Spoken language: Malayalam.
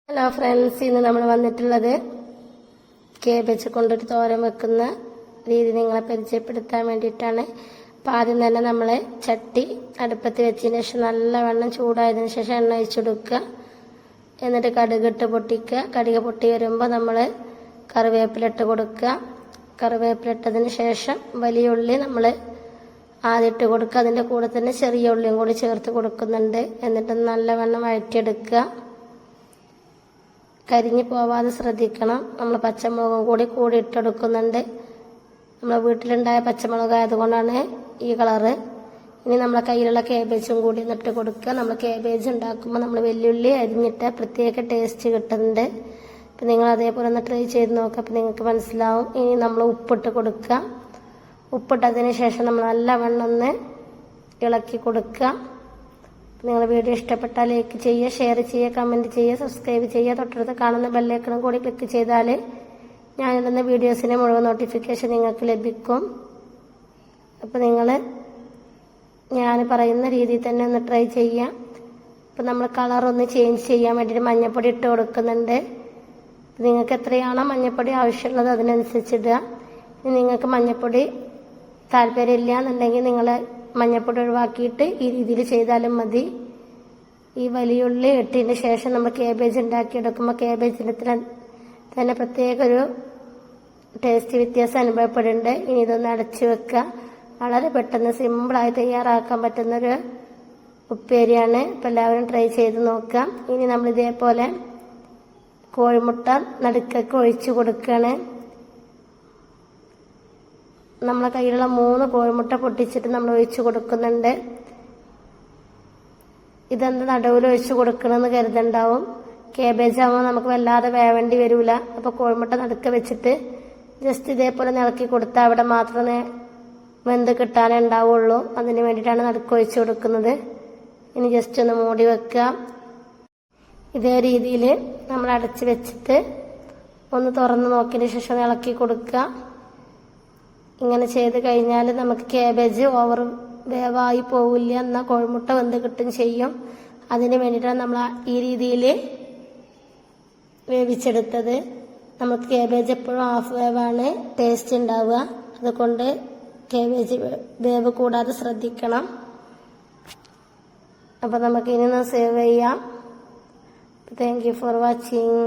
ഹലോ ഫ്രണ്ട്സ്, ഇന്ന് നമ്മൾ വന്നിട്ടുള്ളത് കേബേജ് കൊണ്ടൊരു തോരൻ വെക്കുന്ന രീതി നിങ്ങളെ പരിചയപ്പെടുത്താൻ വേണ്ടിയിട്ടാണ്. അപ്പോൾ ആദ്യം തന്നെ നമ്മൾ ചട്ടി അടുപ്പത്ത് വെച്ചതിന് ശേഷം നല്ലവണ്ണം ചൂടായതിനു ശേഷം എണ്ണ ഒഴിച്ചെടുക്കുക. എന്നിട്ട് കടുകിട്ട് പൊട്ടിക്കുക. കടുക് പൊട്ടി വരുമ്പോൾ നമ്മൾ കറിവേപ്പിലിട്ട് കൊടുക്കുക. കറിവേപ്പിലിട്ടതിന് ശേഷം വലിയ ഉള്ളി നമ്മൾ ആദ്യം ഇട്ട് കൊടുക്കുക. അതിൻ്റെ കൂടെ തന്നെ ചെറിയ ഉള്ളിയും കൂടി ചേർത്ത് കൊടുക്കുന്നുണ്ട്. എന്നിട്ട് നല്ലവണ്ണം വഴറ്റിയെടുക്കുക. കരിഞ്ഞു പോവാതെ ശ്രദ്ധിക്കണം. നമ്മൾ പച്ചമുളകും കൂടി ഇട്ടെടുക്കുന്നുണ്ട്. നമ്മളെ വീട്ടിലുണ്ടായ പച്ചമുളക് ആയതുകൊണ്ടാണ് ഈ കളറ്. ഇനി നമ്മളെ കയ്യിലുള്ള കേബേജും കൂടി ഇട്ട് കൊടുക്കുക. നമ്മൾ കേബേജ് ഉണ്ടാക്കുമ്പോൾ നമ്മൾ വെല്ലുള്ളി അരിഞ്ഞിട്ട് പ്രത്യേക ടേസ്റ്റ് കിട്ടുന്നുണ്ട്. അപ്പം നിങ്ങൾ അതേപോലെ ഒന്ന് ട്രൈ ചെയ്ത് നോക്കുക. അപ്പം നിങ്ങൾക്ക് മനസ്സിലാവും. ഇനി നമ്മൾ ഉപ്പിട്ട് കൊടുക്കുക. ഉപ്പിട്ടതിന് ശേഷം നമ്മൾ നല്ലവണ്ണം ഒന്ന് ഇളക്കി കൊടുക്കുക. നിങ്ങൾ വീഡിയോ ഇഷ്ടപ്പെട്ടാൽ ലൈക്ക് ചെയ്യുക, ഷെയർ ചെയ്യുക, കമൻറ്റ് ചെയ്യുക, സബ്സ്ക്രൈബ് ചെയ്യുക. തൊട്ടടുത്ത് കാണുന്ന ബെല്ലൈക്കണും കൂടി ക്ലിക്ക് ചെയ്താൽ ഞാനിടുന്ന വീഡിയോസിൻ്റെ മുഴുവൻ നോട്ടിഫിക്കേഷൻ നിങ്ങൾക്ക് ലഭിക്കും. അപ്പോൾ നിങ്ങൾ ഞാൻ പറയുന്ന രീതിയിൽ തന്നെ ഒന്ന് ട്രൈ ചെയ്യാം. അപ്പോൾ നമ്മൾ കളറൊന്ന് ചേഞ്ച് ചെയ്യാൻ വേണ്ടിയിട്ട് മഞ്ഞൾപ്പൊടി ഇട്ട് കൊടുക്കുന്നുണ്ട്. നിങ്ങൾക്ക് എത്രയാണോ മഞ്ഞൾപ്പൊടി ആവശ്യമുള്ളത് അതിനനുസരിച്ചിടുക. ഇനി നിങ്ങൾക്ക് മഞ്ഞൾപ്പൊടി താല്പര്യമില്ല എന്നുണ്ടെങ്കിൽ നിങ്ങൾ മഞ്ഞൾപ്പൊടി ഒഴിവാക്കിയിട്ട് ഈ രീതിയിൽ ചെയ്താലും മതി. ഈ വലിയുള്ളി ഇട്ടതിന് ശേഷം നമ്മൾ കേബേജ് ഉണ്ടാക്കിയെടുക്കുമ്പോൾ കേബേജിന് തന്നെ പ്രത്യേക ഒരു ടേസ്റ്റ് വ്യത്യാസം അനുഭവപ്പെടുന്നുണ്ട്. ഇനി ഇതൊന്ന് അടച്ചു വെക്കുക. വളരെ പെട്ടെന്ന് സിമ്പിളായി തയ്യാറാക്കാൻ പറ്റുന്നൊരു ഉപ്പേരിയാണ്. അപ്പോൾ എല്ലാവരും ട്രൈ ചെയ്ത് നോക്കാം. ഇനി നമ്മൾ ഇതേപോലെ കോഴിമുട്ട നടുക്കൊക്കെ ഒഴിച്ചു കൊടുക്കുകയാണ്. നമ്മളെ കയ്യിലുള്ള 3 കോഴിമുട്ട പൊട്ടിച്ചിട്ട് നമ്മൾ ഒഴിച്ചു കൊടുക്കുന്നുണ്ട്. ഇതെന്താ നടുവിൽ ഒഴിച്ചു കൊടുക്കണമെന്ന് കരുതുണ്ടാവും. കേബേജ് ആകുമ്പോൾ നമുക്ക് വല്ലാതെ വേവേണ്ടി വരില്ല. അപ്പോൾ കോഴിമുട്ട നടുക്ക് വെച്ചിട്ട് ജസ്റ്റ് ഇതേപോലെ നിളക്കി കൊടുത്താൽ അവിടെ മാത്രമേ വെന്ത് കിട്ടാനേ ഉണ്ടാവുള്ളൂ. അതിന് വേണ്ടിയിട്ടാണ് നടുക്ക് ഒഴിച്ചു കൊടുക്കുന്നത്. ഇനി ജസ്റ്റ് ഒന്ന് മൂടി വെക്കുക. ഇതേ രീതിയിൽ നമ്മൾ അടച്ച് വെച്ചിട്ട് ഒന്ന് തുറന്ന് നോക്കിയതിന് ശേഷം ഇളക്കി കൊടുക്കുക. ഇങ്ങനെ ചെയ്ത് കഴിഞ്ഞാൽ നമുക്ക് കേബേജ് ഓവർ വേവായി പോവില്ല, എന്നാൽ കോഴിമുട്ട വെന്ത് കിട്ടും ചെയ്യും. അതിന് വേണ്ടിയിട്ടാണ് നമ്മൾ ഈ രീതിയിൽ വേവിച്ചെടുത്തത്. നമുക്ക് കേബേജ് എപ്പോഴും ഹാഫ് വേവാണ് ടേസ്റ്റ് ഉണ്ടാവുക. അതുകൊണ്ട് കേബേജ് വേവ് കൂടാതെ ശ്രദ്ധിക്കണം. അപ്പോൾ നമുക്ക് ഇനി ഒന്ന് സേവ് ചെയ്യാം. Thank you for watching.